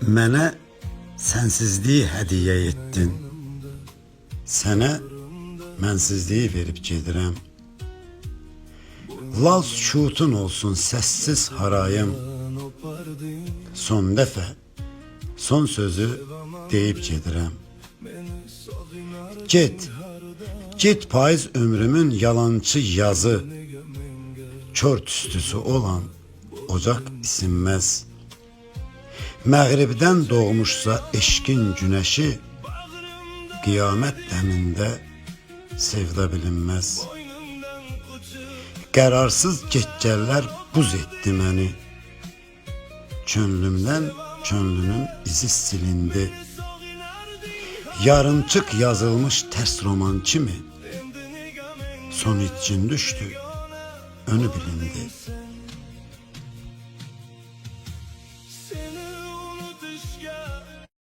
Mənə sənsizliyi hədiyyə etdin. Sənə mənsizliyi verib gedirəm. Lal sükutun olsun səssiz harayım. Son dəfə, son sözü deyib gedirəm. Get payız ömrümün yalançı yazı. Kör tüstüsü olan ocaq isinməz. Məğribdən doğmuşsa eşqin günəşi, qiyamət dəmində sevda bilinməz. Qərarsız gecələr buz etdi məni. Könlümdən könlünün izi silindi. Yarımçıq yazılmış tərs roman kimi son için düşdü, önü bilindi.